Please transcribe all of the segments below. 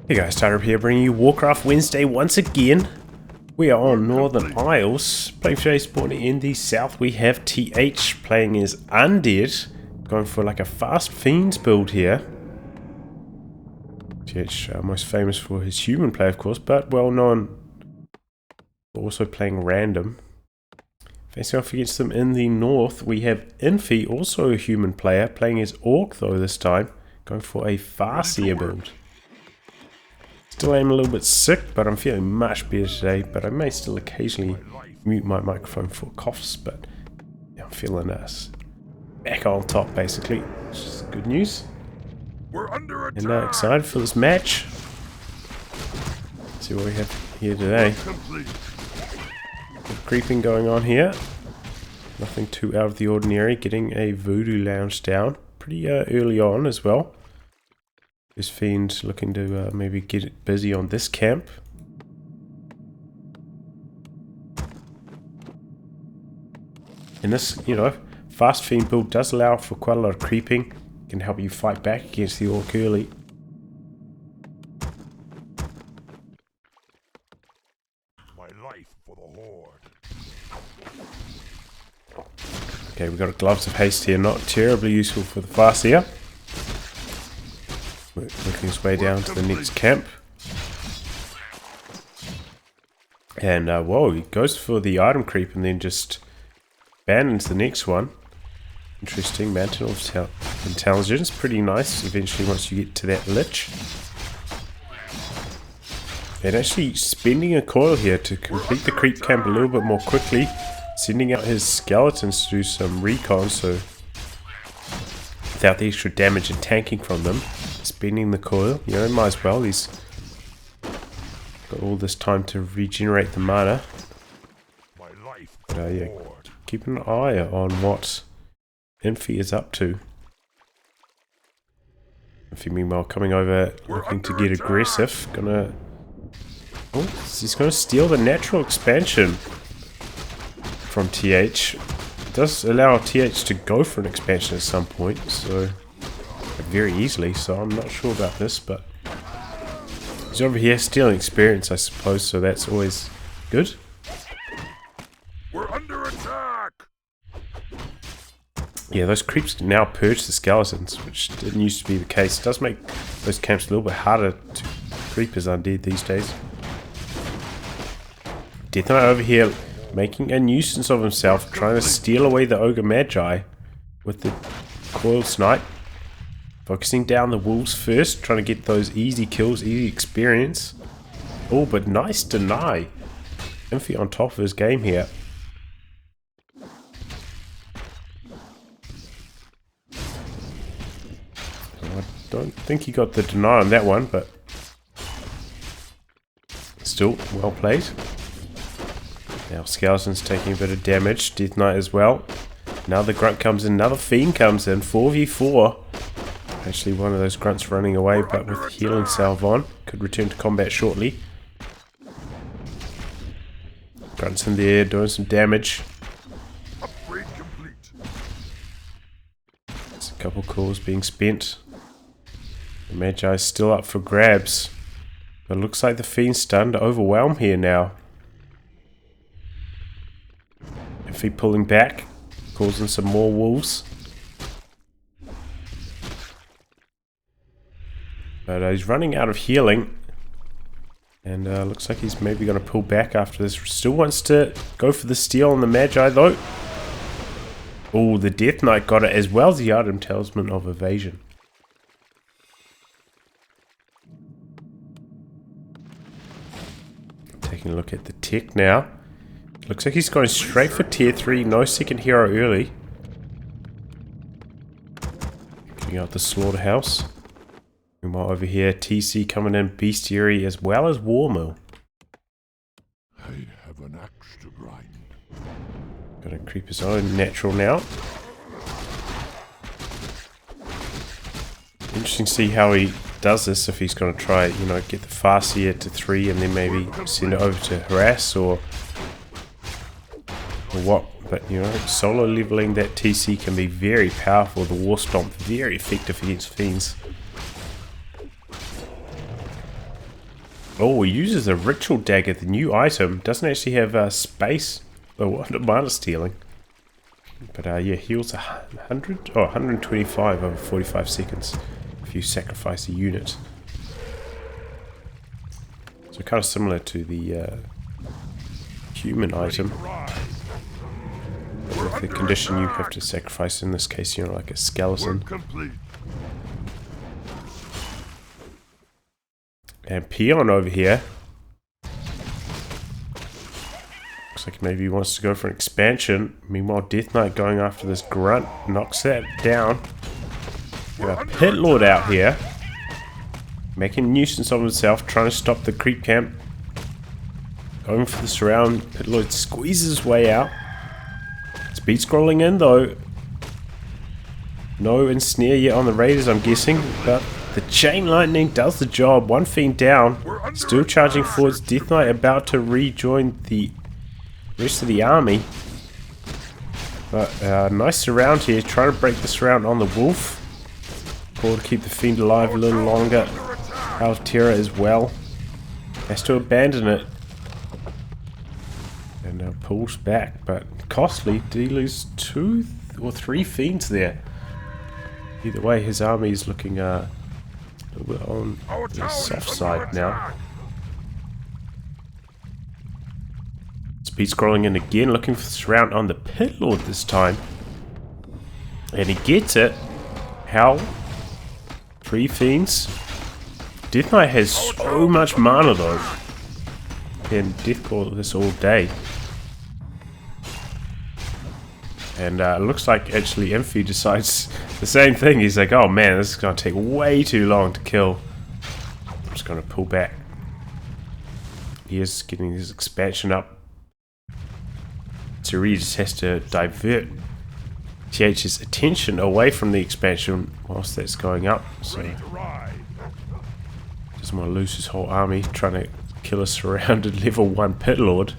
Hey guys, Tyler here bringing you Warcraft Wednesday once again. We are on Northern Isles, playing today spawning in the south. We have TH playing as Undead, going for like a fast fiends build here. TH most famous for his human play of course, but well known for also playing random. Facing off against them in the north, we have Infi, also a human player, playing as Orc though this time, going for a Farseer build. Still am a little bit sick, but I'm feeling much better today, but I may still occasionally mute my microphone for coughs, but yeah, I'm feeling us back on top basically, which is good news. We're under attack. And excited for this match. Let's see what we have here today. Creeping going on here. Nothing too out of the ordinary. Getting a voodoo lounge down pretty early on as well. This fiend looking to maybe get busy on this camp. And this, you know, fast fiend build does allow for quite a lot of creeping. Can help you fight back against the orc early. My life for the horde. Okay, we've got gloves of haste here, not terribly useful for the Farseer. Working his way down to the next camp. And whoa, he goes for the item creep and then just abandons the next one. Interesting, Mountain of Intelligence, pretty nice eventually once you get to that lich. And actually spending a coil here to complete the creep camp a little bit more quickly. Sending out his skeletons to do some recon, so without the extra damage and tanking from them. Spending the coil, you know, might as well. He's got all this time to regenerate the mana. But yeah, keep an eye on what Infi is up to. Infi meanwhile coming over, looking to get aggressive. Oh, he's gonna steal the natural expansion from TH. It does allow TH to go for an expansion at some point, so very easily, so I'm not sure about this, but he's over here stealing experience, I suppose, so that's always good. We're under attack. Yeah, those creeps now purge the skeletons, which didn't used to be the case. It does make those camps a little bit harder to creep as Undead these days. Death Knight over here making a nuisance of himself, trying to steal away the Ogre Magi with the coiled snipe. Focusing down the wolves first, trying to get those easy kills, easy experience. Oh, but nice deny. Infi on top of his game here. I don't think he got the deny on that one, but still well played. Now Skeleton's taking a bit of damage. Death Knight as well. Now the grunt comes in, another fiend comes in. 4v4. Actually one of those grunts running away, but with healing salve on. Could return to combat shortly. Grunts in there doing some damage. Upgrade complete. There's a couple calls being spent. The Magi's still up for grabs. But it looks like the fiend's starting to overwhelm here now. If he pulling back, causing some more wolves. But he's running out of healing. And looks like he's maybe going to pull back after this. Still wants to go for the steal on the Magi though. Oh, the Death Knight got it as well as the item Talisman of Evasion. Taking a look at the tech now. Looks like he's going straight for tier 3. No second hero early. Getting out the slaughterhouse. Meanwhile over here, TC coming in, Bestiary as well as Warmill. I have an axe to grind. Gonna creep his own natural now. Interesting to see how he does this, if he's gonna try, you know, get the Farseer to 3 and then maybe send it over to harass or what. But you know, solo leveling that TC can be very powerful. The War Stomp very effective against fiends. Oh, he uses a ritual dagger, the new item. Doesn't actually have space. Oh, what mana stealing. But yeah, heals 100 or 125 over 45 seconds if you sacrifice a unit. So kind of similar to the human item. But with the condition you have to sacrifice, in this case, you know, like a skeleton. And Peon over here. Looks like maybe he wants to go for an expansion. Meanwhile, Death Knight going after this grunt. Knocks that down. Got a Pit Lord out here. Making a nuisance of himself. Trying to stop the creep camp. Going for the surround. Pit Lord squeezes his way out. Speed scrolling in though. No ensnare yet on the raiders, I'm guessing. But the chain lightning does the job. One fiend down. Still charging forwards. Death Knight about to rejoin the rest of the army. But nice surround here. Trying to break the surround on the wolf. Or to keep the fiend alive a little longer. Altera as well. Has to abandon it. And pulls back. But costly. Did he lose 2 or 3 fiends there? Either way, his army is looking a little bit on the soft side now. Speed scrolling in again, looking for the surround on the Pit Lord this time. And he gets it. How? 3 fiends. Death Knight has so much mana though. Can Death Claw this all day. And it looks like actually Infi decides the same thing. He's like, oh man, this is going to take way too long to kill. I'm just going to pull back. He is getting his expansion up. So he just has to divert TH's attention away from the expansion whilst that's going up. So doesn't want to lose his whole army trying to kill a surrounded level 1 Pit Lord.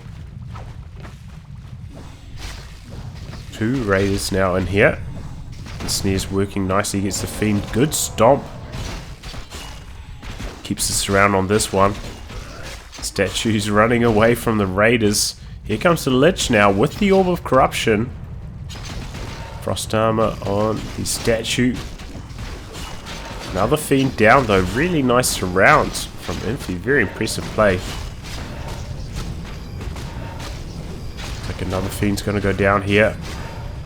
2 raiders now in here. The snare's working nicely against the fiend. Good stomp. Keeps the surround on this one. Statue's running away from the raiders. Here comes the Lich now with the Orb of Corruption. Frost armor on the statue. Another fiend down though. Really nice surrounds from Infi. Very impressive play. Looks like another fiend's going to go down here.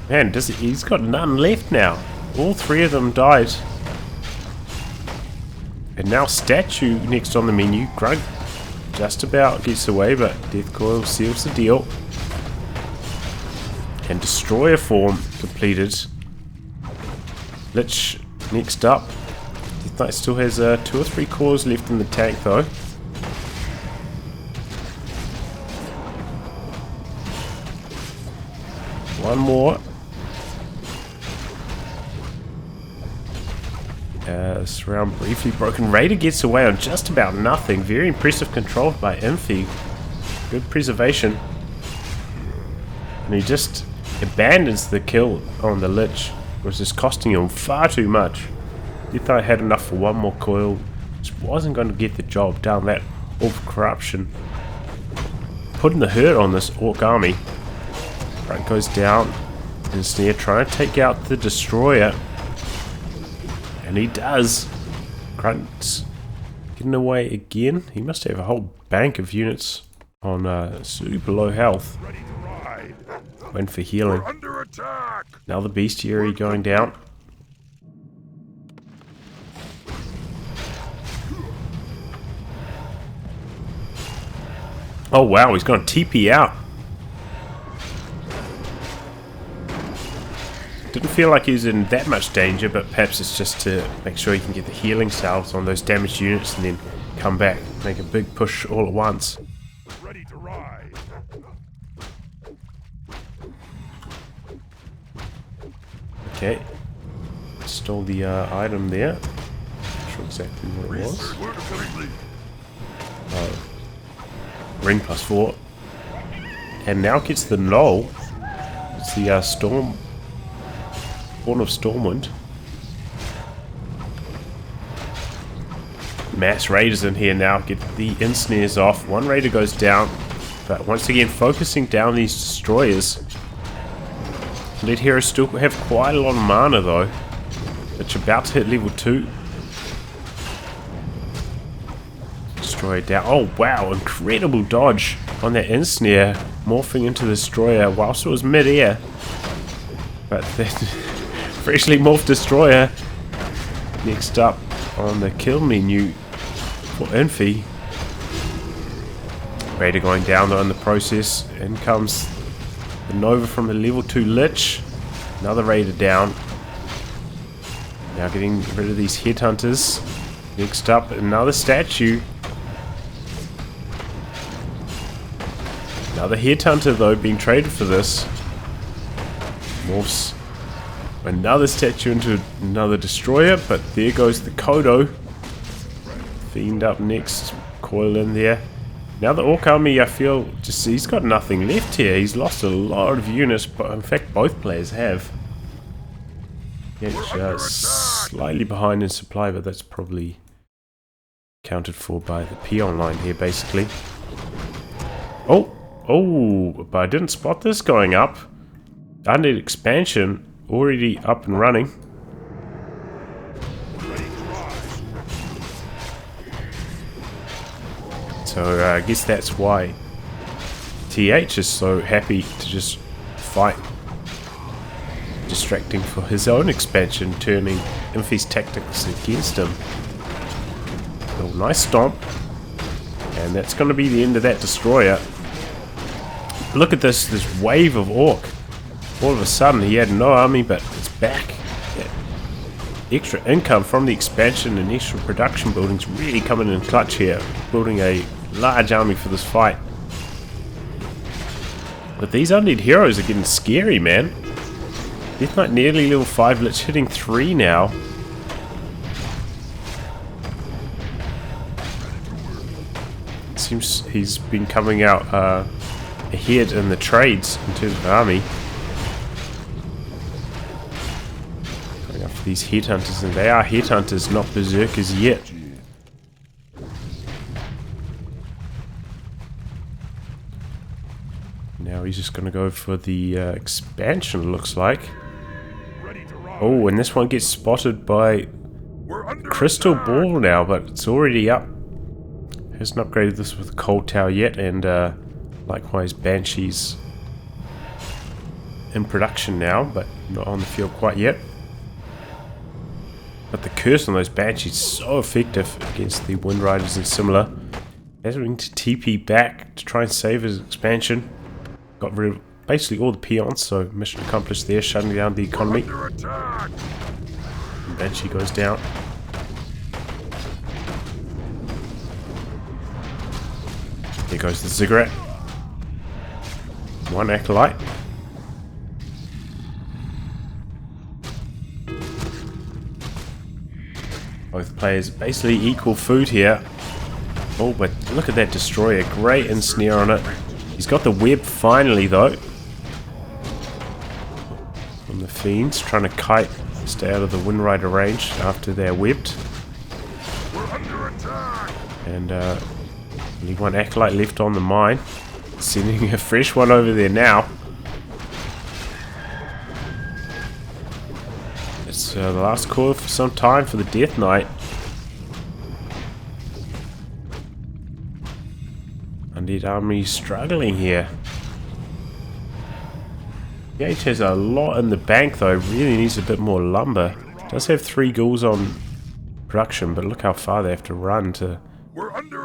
Man, he's got none left now. All 3 of them died. And now statue next on the menu. Grunt just about gets away, but Death Coil seals the deal. And Destroyer form completed. Lich next up. Death Knight still has 2 or 3 cores left in the tank though. One more. Surround briefly broken. Raider gets away on just about nothing. Very impressive control by Infi. Good preservation. And he just abandons the kill on the Lich, which is costing him far too much. Death Knight had enough for 1 more coil. Just wasn't going to get the job down that Orb of Corruption. Putting the hurt on this Orc army. Grunt goes down. And Snare trying to take out the Destroyer. And he does. Grunt's getting away again. He must have a whole bank of units on super low health. Went for healing. Now the Bestiary going down. Oh wow, he's going to TP out. Didn't feel like he was in that much danger, but perhaps it's just to make sure he can get the healing salves on those damaged units and then come back, make a big push all at once. Ready to ride. Okay, stole the item there. Not sure exactly what it was. Ring +4, and now gets the null. It's the storm. Horn of Stormwind. mass raiders in here now. Get the ensnares off. One raider goes down. But once again, focusing down these destroyers. Undead heroes still have quite a lot of mana though. It's about to hit level 2. Destroyer down. Oh wow, incredible dodge on that ensnare. Morphing into the destroyer whilst it was mid-air. But that freshly morphed destroyer. Next up on the kill menu for Infi. Raider going down though in the process. In comes the Nova from the level 2 Lich. Another Raider down. Now getting rid of these headhunters. Next up another statue. Another headhunter though being traded for this. Morphs another statue into another destroyer, but there goes the Kodo. Fiend up next. Coil in there. Now the Orc army, I feel, just he's got nothing left here. He's lost a lot of units, but in fact both players have. Yeah, slightly behind in supply, but that's probably accounted for by the peon line here, basically. Oh, but I didn't spot this going up. Undead expansion already up and running. So I guess that's why TH is so happy to just fight, distracting for his own expansion, turning Infi's tactics against him. Oh, nice stomp. And that's going to be the end of that destroyer. Look at this wave of Orc. All of a sudden he had no army, but it's back. Yeah. Extra income from the expansion and extra production buildings really coming in clutch here. Building a large army for this fight. But these Undead heroes are getting scary, man. Death Knight nearly level 5, Lich hitting 3 now. It seems he's been coming out ahead in the trades in terms of army. Going after these headhunters, and they are headhunters, not berserkers yet. Now he's just going to go for the expansion, looks like. Oh, and this one gets spotted by Crystal Ball now, but it's already up. Hasn't upgraded this with Cold Tower yet, and likewise Banshee's in production now, but not on the field quite yet. But the curse on those Banshees is so effective against the Wind Riders and similar. Having to TP back to try and save his expansion. Got rid of basically all the peons, so mission accomplished there, shutting down the economy. And Banshee goes down. There goes the Ziggurat. One Acolyte. Both players basically equal food here. Oh, but look at that destroyer. Great ensnare on it. He's got the web finally, though. From the Fiends, trying to kite, stay out of the Wind Rider range after they're webbed. And only one Acolyte left on the mine. Sending a fresh one over there now. It's the last call for some time for the Death Knight. Undead army struggling here. TH has a lot in the bank though, really needs a bit more lumber. Does have 3 ghouls on production, but look how far they have to run to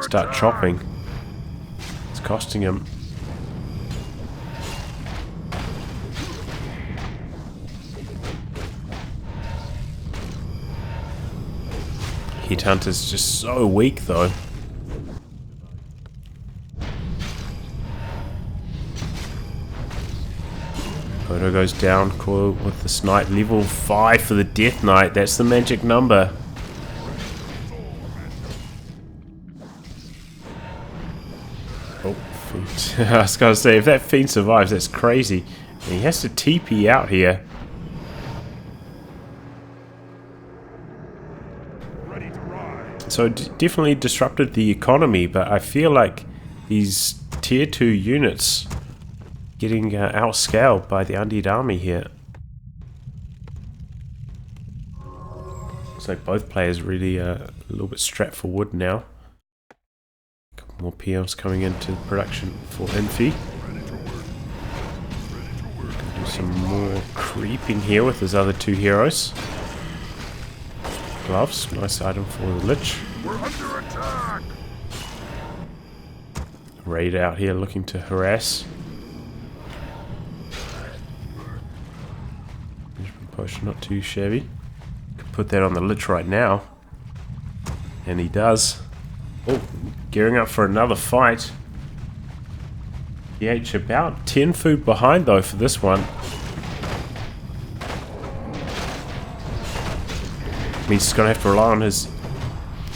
start chopping. It's costing him. Headhunter's just so weak though. Kodo goes down, Coil with the snipe. Level 5 for the Death Knight. That's the magic number. Oh, Fiend. I was going to say, if that Fiend survives, that's crazy. And he has to TP out here. So it definitely disrupted the economy, but I feel like these tier 2 units getting outscaled by the Undead army here. Looks like both players really a little bit strapped for wood now. A couple more PMs coming into production for Infi. Do some more creeping here with his other 2 heroes. Gloves, nice item for the Lich. We're under attack. Raid out here looking to harass. Potion not too shabby. Could put that on the Lich right now. And he does. Oh, gearing up for another fight. TH about 10 food behind though for this one. Means he's going to have to rely on his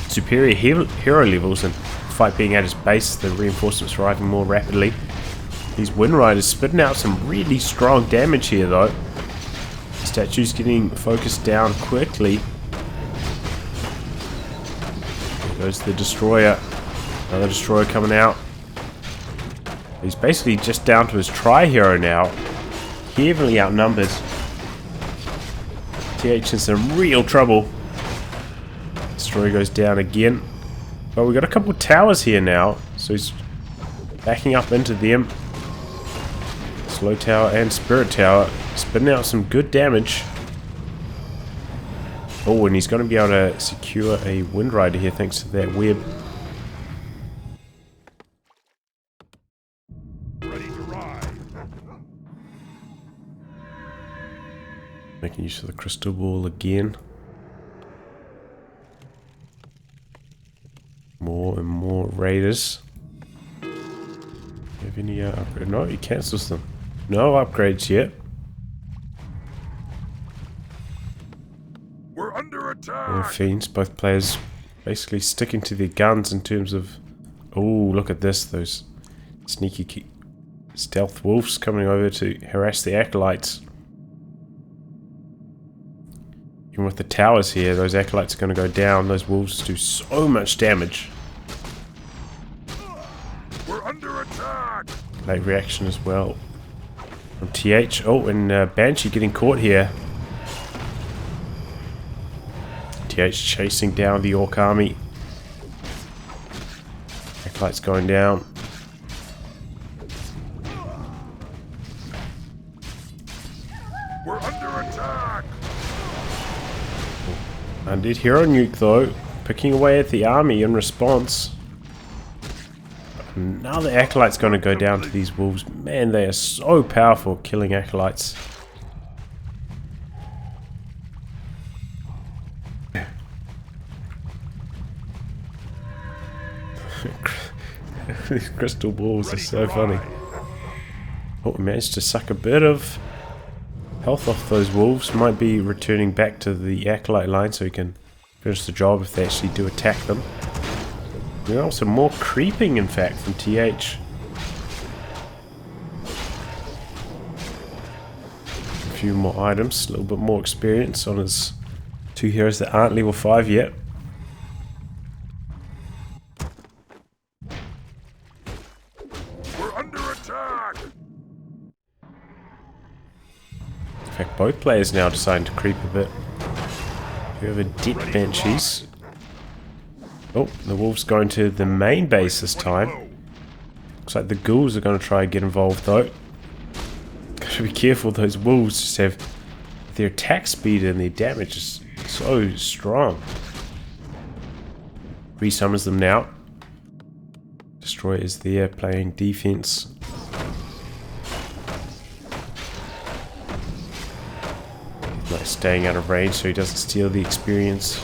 superior hero levels and fight being at his base, the reinforcements arriving more rapidly. These Wind Riders spitting out some really strong damage here though. The statue's getting focused down quickly. There goes the Destroyer. Another Destroyer coming out. He's basically just down to his Tri-Hero now. Heavily outnumbered. TH in some real trouble. Destroyer goes down again. But we've got a couple of towers here now. So he's backing up into them. Slow Tower and Spirit Tower. Spitting out some good damage. Oh, and he's going to be able to secure a Wind Rider here thanks to that web. Ready to ride. Making use of the Crystal Ball again. More and more raiders. Do you have any upgrade? No, he cancels them. No upgrades yet. We're under More attack. fiends. Both players basically sticking to their guns in terms of... Oh, look at this. Those sneaky stealth wolves coming over to harass the acolytes. Even with the towers here, those acolytes are going to go down. Those wolves do so much damage. We're under attack. Late reaction as well from TH. Oh, and Banshee getting caught here. TH chasing down the Orc army. Acolytes going down. We're under attack. Undead hero nuke though, picking away at the army in response. Now the acolyte's going to go down to these wolves. Man, they are so powerful, killing acolytes. These crystal balls are so funny. Oh, we managed to suck a bit of health off those wolves. Might be returning back to the acolyte line so he can finish the job if they actually do attack them. There's also more creeping, in fact, from TH. A few more items, a little bit more experience on his 2 heroes that aren't level 5 yet. We're under attack. In fact, both players now deciding to creep a bit. Whoever did Banshees. Oh, the wolves going to the main base this time. Looks like the ghouls are going to try and get involved though. Gotta be careful, those wolves just have their attack speed and their damage is so strong. Resummons them now. Destroyer is there playing defense. Like staying out of range so he doesn't steal the experience.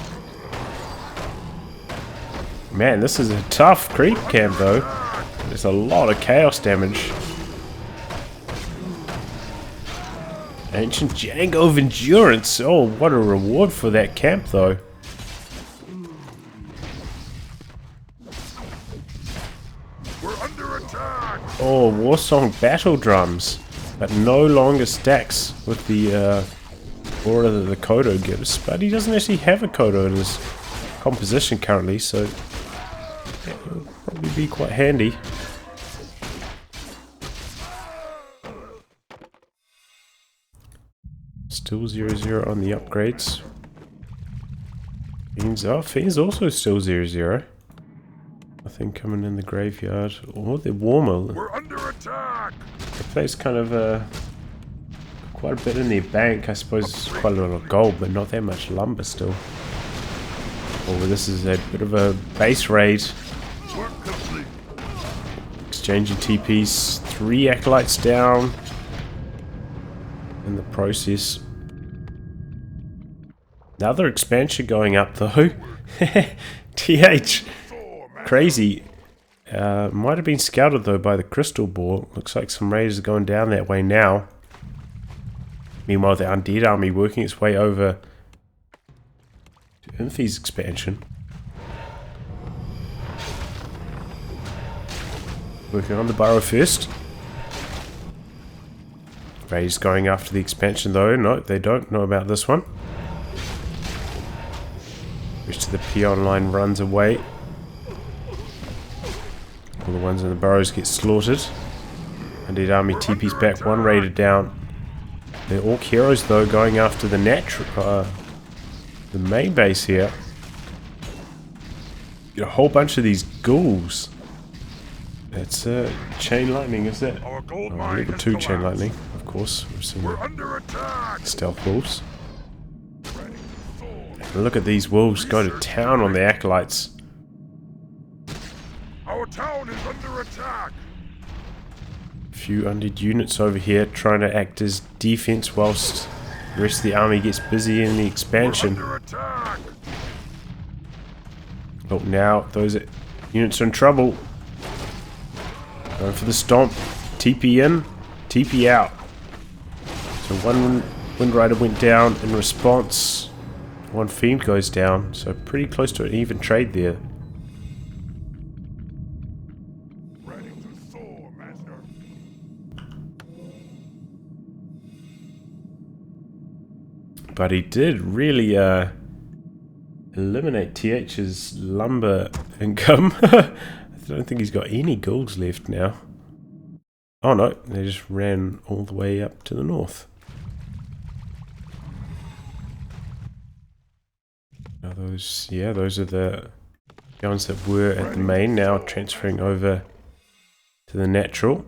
Man, this is a tough creep camp though. There's a lot of chaos damage. Ancient Django of Endurance. Oh, what a reward for that camp though. We're under attack. Oh, Warsong Battle Drums. But no longer stacks with the aura that the Kodo gives. But he doesn't actually have a Kodo in his composition currently, so it'll probably be quite handy. Still 0-0 on the upgrades. Fiend's also still 0-0. Nothing coming in the graveyard. Oh, they're warmer. We're under attack. The place kind of quite a bit in their bank. I suppose quite a lot of gold, but not that much lumber still. Oh, this is a bit of a base raid. Exchanging TPs. 3 acolytes down in the process. Another expansion going up though. TH. Crazy. Might have been scouted though by the crystal ball. Looks like some raiders are going down that way now. Meanwhile, the Undead army working its way over to Infi's expansion. Working on the burrow first. Raiders going after the expansion though. No, they don't know about this one. Rest of the peon line runs away. All the ones in the burrows get slaughtered. Undead army TP's back, 1 raider down. They're orc heroes though, going after the natural, the main base here. Get a whole bunch of these ghouls. That's chain lightning, is it? Level 2 chain lightning, of course. We've seen stealth wolves. And look at these wolves go to town on the acolytes. Our town is under attack. Few undead units over here trying to act as defense whilst the rest of the army gets busy in the expansion. Oh, now those units are in trouble. Going for the stomp. TP in, TP out. So 1 Wind Rider went down in response. 1 Fiend goes down, so pretty close to an even trade there. But he did really eliminate TH's lumber income. I don't think he's got any golds left now. Oh no, they just ran all the way up to the north. Now those are the ones that were at the main, now transferring over to the natural.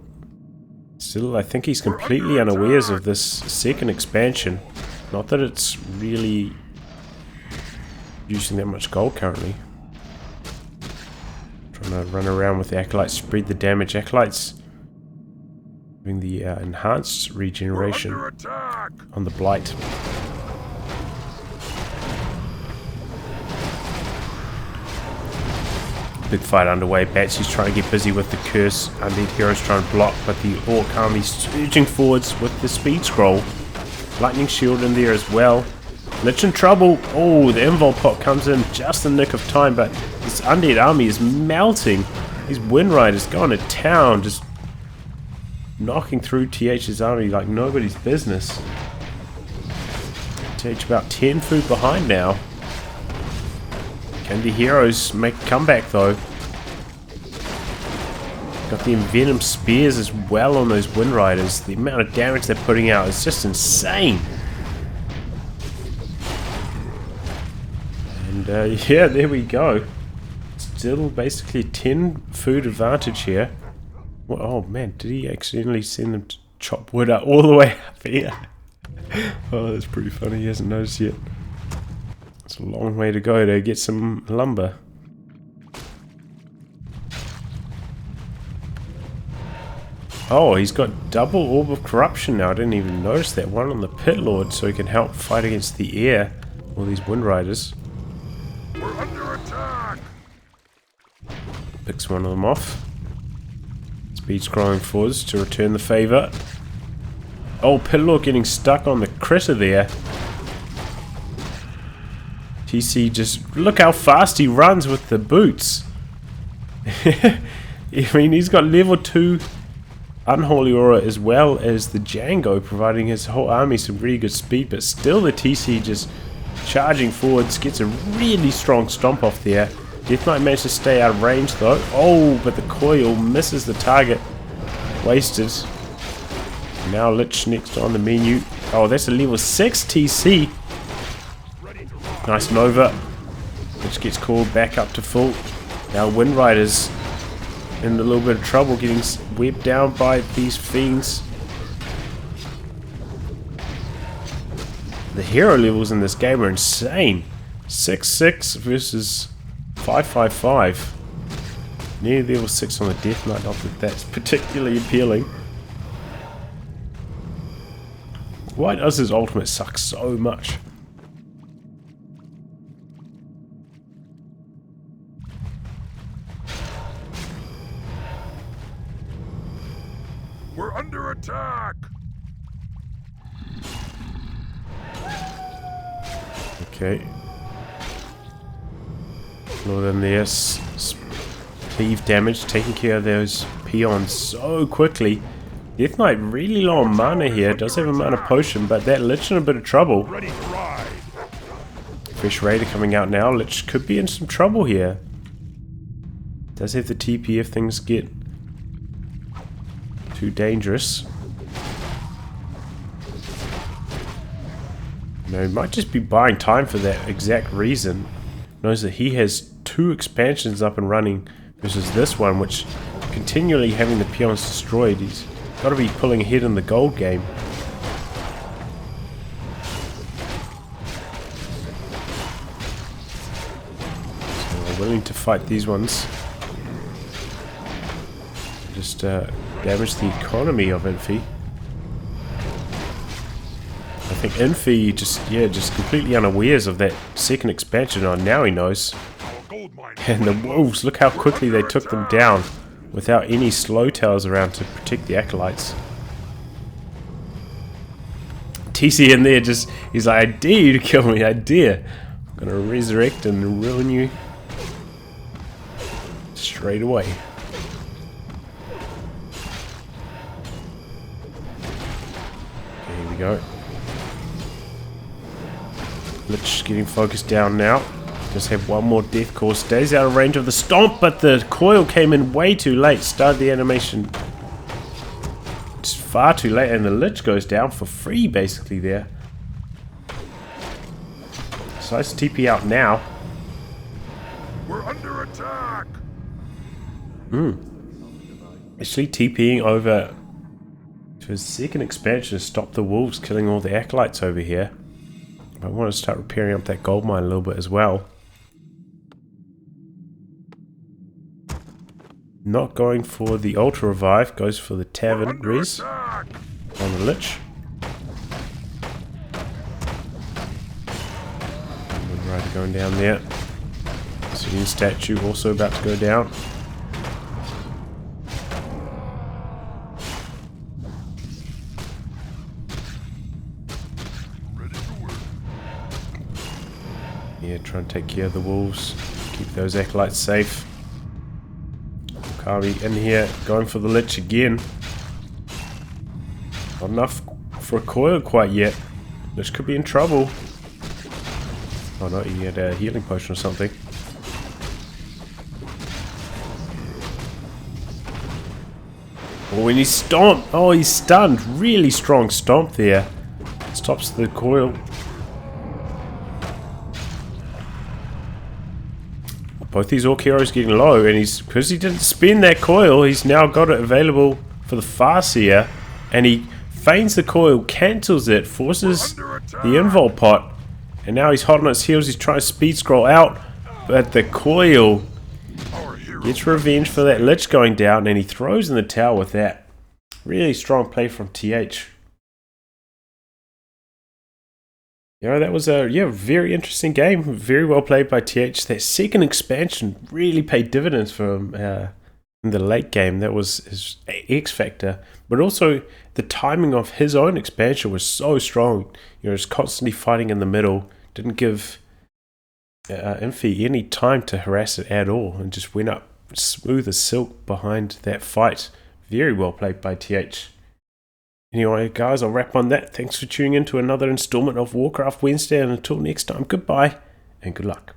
Still, I think he's completely unawares of this second expansion. Not that it's really using that much gold currently. Trying to run around with the acolytes, spread the damage. Acolytes having the enhanced regeneration on the blight. Big fight underway. Batsy's trying to get busy with the curse. Undead heroes trying to block, but the orc army surging forwards with the speed scroll. Lightning shield in there as well. Lich in trouble. Oh, the invul pot comes in just in the nick of time, but this undead army is melting. These Wind Riders going to town, just knocking through TH's army like nobody's business. TH about 10 food behind now. Can the heroes make a comeback though? Got the envenom spears as well on those Wind Riders. The amount of damage they're putting out is just insane. And yeah, there we go. Still basically 10 food advantage here. Well, oh man, did he accidentally send them to chop wood up all the way up here? Oh, that's pretty funny. He hasn't noticed yet. It's a long way to go to get some lumber. Oh, he's got double Orb of Corruption now. I didn't even notice that. One on the Pit Lord, so he can help fight against the air. All these Wind Riders. We're under attack. Picks one of them off. Speed scrolling forwards to return the favor. Oh, Pit Lord getting stuck on the critter there. TC just... Look how fast he runs with the boots. I mean, he's got level 2... Unholy Aura as well as the Django, providing his whole army some really good speed, but still the TC just Charging forwards, gets a really strong stomp off there. Death Knight managed to stay out of range though. Oh, but the coil misses the target. Wasted. Now Lich next on the menu. Oh, that's a level 6 TC. Nice Nova. Lich gets called back up to full. Now Wind Rider's in a little bit of trouble, getting webbed down by these fiends. The hero levels in this game are insane. 6-6 versus 5-5-5. Nearly level 6 on the Death Knight, not that that's particularly appealing. Why does his ultimate suck so much? We're under attack! Okay. Lord in there. Cleave damage, taking care of those peons so quickly. Death Knight really low on mana here. Does have a mana potion, but that Lich in a bit of trouble. Fresh Raider coming out now. Lich could be in some trouble here. Does have the TP if things get too dangerous. No, he might just be buying time for that exact reason. Knows that he has 2 expansions up and running versus this one, which continually having the peons destroyed. He's got to be pulling ahead in the gold game. So we're willing to fight these ones. Just damage the economy of Infi. I think Infi just completely unawares of that second expansion. Oh, now he knows. And the wolves, look how quickly they took them down without any slow towers around to protect the acolytes. TC in there just, he's like, I dare you to kill me, I dare. I'm gonna resurrect and ruin you straight away. Okay, here we go. Lich getting focused down now. Just have one more death core. Stays out of range of the stomp, but the coil came in way too late. Started the animation just far too late, and the Lich goes down for free basically there. So let's TP out now. We're under attack. Actually TPing over to his second expansion to stop the wolves killing all the acolytes over here. I want to start repairing up that gold mine a little bit as well. Not going for the Ultra Revive, goes for the Tavern Res on the Lich. Wind Rider going down there. Serene Statue also about to go down. Yeah, try and take care of the wolves. Keep those acolytes safe. Kavi in here, going for the Lich again. Not enough for a coil quite yet. Lich could be in trouble. Oh no, he had a healing potion or something. Oh, and he stomped! Oh, he's stunned. Really strong stomp there. Stops the coil. Both these Orc heroes getting low, and because he didn't spend that coil, he's now got it available for the Farseer, and he feigns the coil, cancels it, forces the invul pot, and now he's hot on his heels. He's trying to speed scroll out, but the coil gets revenge for that Lich going down, and he throws in the tower with that. Really strong play from TH. You know, that was a very interesting game. Very well played by TH. That second expansion really paid dividends for him in the late game. That was his X factor. But also, the timing of his own expansion was so strong. You know, just constantly fighting in the middle. Didn't give Infi any time to harass it at all. And just went up smooth as silk behind that fight. Very well played by TH. Anyway, guys, I'll wrap on that. Thanks for tuning in to another installment of Warcraft Wednesday, and until next time, goodbye and good luck.